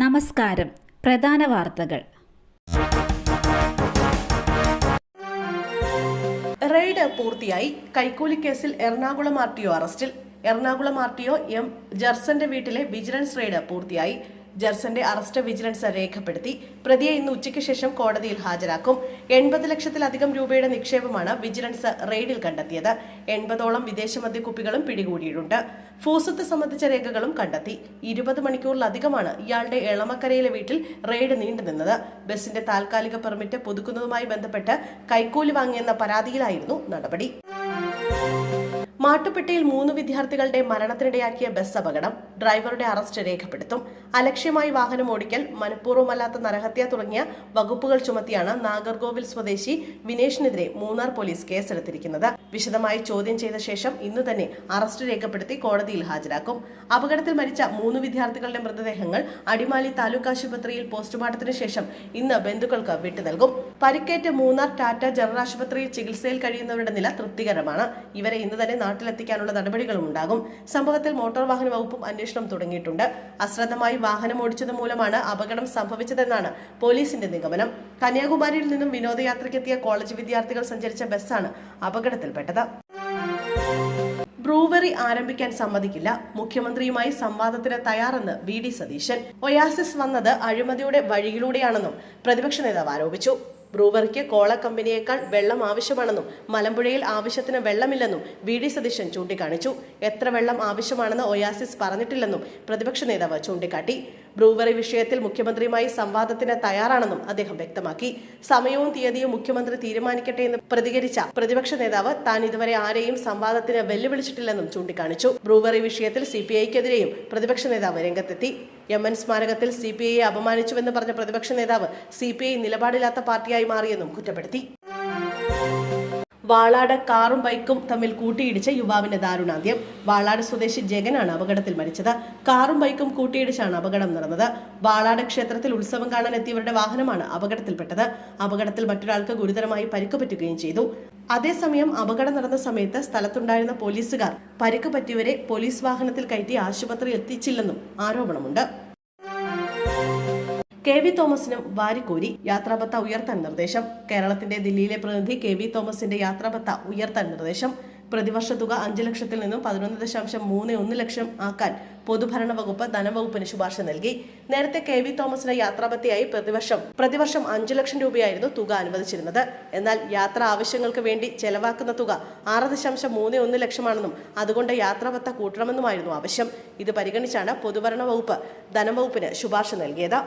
നമസ്കാരം. പ്രധാന വാർത്തകൾ. റെയ്ഡ് പൂർത്തിയായി. കൈക്കൂലി കേസിൽ എറണാകുളം ആർടിഒ അറസ്റ്റിൽ. എറണാകുളം ആർടിഒ എം ജർസന്റെ വീട്ടിലെ വിജിലൻസ് റെയ്ഡ് പൂർത്തിയായി. ജർസന്റെ അറസ്റ്റ് വിജിലൻസ് രേഖപ്പെടുത്തി. പ്രതിയെ ഇന്ന് ഉച്ചയ്ക്ക് ശേഷം കോടതിയിൽ ഹാജരാക്കും. 80 ലക്ഷത്തിലധികം രൂപയുടെ നിക്ഷേപമാണ് വിജിലൻസ് റെയ്ഡിൽ കണ്ടെത്തിയത്. 80ഓളം വിദേശ മദ്യക്കുപ്പികളും പിടികൂടിയിട്ടുണ്ട്. ഭൂസ്വത്ത് സംബന്ധിച്ച രേഖകളും കണ്ടെത്തി. 20 മണിക്കൂറിലധികമാണ് ഇയാളുടെ എളമക്കരയിലെ വീട്ടിൽ റെയ്ഡ് നീണ്ടുനിന്നത്. ബസിന്റെ താൽക്കാലിക പെർമിറ്റ് പുതുക്കുന്നതുമായി ബന്ധപ്പെട്ട് കൈക്കൂലി വാങ്ങിയെന്ന പരാതിയിലായിരുന്നു നടപടി. മാട്ടുപ്പെട്ടിയിൽ 3 വിദ്യാർത്ഥികളുടെ മരണത്തിനിടയാക്കിയ ബസ് അപകടം. ഡ്രൈവറുടെ അറസ്റ്റ് രേഖപ്പെടുത്തും. അലക്ഷ്യമായി വാഹനം ഓടിക്കൽ, മനഃപൂർവ്വമല്ലാത്ത നരഹത്യ തുടങ്ങിയ വകുപ്പുകൾ ചുമത്തിയാണ് നാഗർകോവിൽ സ്വദേശി വിനേഷിനെതിരെ മൂന്നാർ പോലീസ് കേസെടുത്തിരിക്കുന്നത്. വിശദമായി ചോദ്യം ചെയ്ത ശേഷം ഇന്ന് തന്നെ അറസ്റ്റ് രേഖപ്പെടുത്തി കോടതിയിൽ ഹാജരാക്കും. അപകടത്തിൽ മരിച്ച 3 വിദ്യാർത്ഥികളുടെ മൃതദേഹങ്ങൾ അടിമാലി താലൂക്ക് ആശുപത്രിയിൽ പോസ്റ്റ്മോർട്ടത്തിന് ശേഷം ഇന്ന് ബന്ധുക്കൾക്ക് വിട്ടുനൽകും. പരിക്കേറ്റ് മൂന്നാർ ടാറ്റ ജനറൽ ആശുപത്രിയിൽ ചികിത്സയിൽ കഴിയുന്നവരുടെ നില തൃപ്തികരമാണ്. ഇവരെ ഇന്ന് തന്നെ നാട്ടിലെത്തിക്കാനുള്ള നടപടികളും ഉണ്ടാകും. സംഭവത്തിൽ മോട്ടോർ വാഹന വകുപ്പും അന്വേഷണം തുടങ്ങിയിട്ടുണ്ട്. അശ്രദ്ധമായി വാഹനം ഓടിച്ചത് മൂലമാണ് അപകടം സംഭവിച്ചതെന്നാണ് പോലീസിന്റെ നിഗമനം. കന്യാകുമാരിയിൽ നിന്നും വിനോദയാത്രയ്ക്കെത്തിയ കോളേജ് വിദ്യാർത്ഥികൾ സഞ്ചരിച്ച ബസ്സാണ് അപകടത്തിൽപ്പെട്ടത്. ബ്രൂവറി ആരംഭിക്കാൻ സമ്മതിക്കില്ല. മുഖ്യമന്ത്രിയുമായി സംവാദത്തിന് തയ്യാറെന്ന് വി.ഡി. സതീശൻ. ഒയാസിസ് വന്നത് അഴിമതിയുടെ വഴിയിലൂടെയാണെന്നും പ്രതിപക്ഷ നേതാവ് ആരോപിച്ചു. ബ്രൂവറിക്ക് കോള കമ്പനിയേക്കാൾ വെള്ളം ആവശ്യമാണെന്നും മലമ്പുഴയിൽ ആവശ്യത്തിന് വെള്ളമില്ലെന്നും വി.ഡി. സതീശൻ ചൂണ്ടിക്കാണിച്ചു. എത്ര വെള്ളം ആവശ്യമാണെന്ന് ഒയാസിസ് പറഞ്ഞിട്ടില്ലെന്നും പ്രതിപക്ഷ നേതാവ് ചൂണ്ടിക്കാട്ടി. ബ്രൂവറി വിഷയത്തിൽ മുഖ്യമന്ത്രിയുമായി സംവാദത്തിന് തയ്യാറാണെന്നും അദ്ദേഹം വ്യക്തമാക്കി. സമയവും തീയതിയും മുഖ്യമന്ത്രി തീരുമാനിക്കട്ടെ എന്ന് പ്രതികരിച്ച പ്രതിപക്ഷ നേതാവ് താൻ ഇതുവരെ ആരെയും സംവാദത്തിന് വെല്ലുവിളിച്ചിട്ടില്ലെന്നും ചൂണ്ടിക്കാണിച്ചു. ബ്രൂവറി വിഷയത്തിൽ CPI-ക്കെതിരെയും പ്രതിപക്ഷ നേതാവ് രംഗത്തെത്തി. യമൻ സ്മാരകത്തിൽ CPI-യെ അപമാനിച്ചുവെന്ന് പറഞ്ഞ പ്രതിപക്ഷ നേതാവ് CPI നിലപാടില്ലാത്ത പാർട്ടിയായി മാറിയെന്നും കുറ്റപ്പെടുത്തി. വാളാട് കാറും ബൈക്കും തമ്മിൽ കൂട്ടിയിടിച്ച് യുവാവിന്റെ ദാരുണാന്ത്യം. വാളാട് സ്വദേശി ജഗനാണ് അപകടത്തിൽ മരിച്ചത്. കാറും ബൈക്കും കൂട്ടിയിടിച്ചാണ് അപകടം നടന്നത്. വാളാട് ക്ഷേത്രത്തിൽ ഉത്സവം കാണാൻ എത്തിയവരുടെ വാഹനമാണ് അപകടത്തിൽപ്പെട്ടത്. അപകടത്തിൽ മറ്റൊരാൾക്ക് ഗുരുതരമായി പരിക്ക് പറ്റുകയും ചെയ്തു. അതേസമയം അപകടം നടന്ന സമയത്ത് സ്ഥലത്തുണ്ടായിരുന്ന പോലീസുകാർ പരിക്ക് പറ്റിയവരെ പോലീസ് വാഹനത്തിൽ കയറ്റി ആശുപത്രി എത്തിച്ചില്ലെന്നും ആരോപണമുണ്ട്. KV തോമസിനും വാരിക്കോരി. യാത്രാഭത്ത ഉയർത്താൻ നിർദ്ദേശം. കേരളത്തിന്റെ ദില്ലിയിലെ പ്രതിനിധി KV തോമസിന്റെ യാത്രാഭത്ത ഉയർത്താൻ നിർദ്ദേശം. പ്രതിവർഷ തുക 5 ലക്ഷത്തിൽ നിന്നും 11.31 ലക്ഷം ആക്കാൻ പൊതുഭരണ വകുപ്പ് ധനവകുപ്പിന് ശുപാർശ നൽകി. നേരത്തെ KV തോമസിന് യാത്രാഭത്തയായി പ്രതിവർഷം 5 ലക്ഷം രൂപയായിരുന്നു തുക അനുവദിച്ചിരുന്നത്. എന്നാൽ യാത്രാ ആവശ്യങ്ങൾക്ക് വേണ്ടി ചെലവാക്കുന്ന തുക 6.31 ലക്ഷമാണെന്നും അതുകൊണ്ട് യാത്രാഭത്ത കൂട്ടണമെന്നുമായിരുന്നു ആവശ്യം. ഇത് പരിഗണിച്ചാണ് പൊതുഭരണ വകുപ്പ് ധനവകുപ്പിന് ശുപാർശ നൽകിയത്.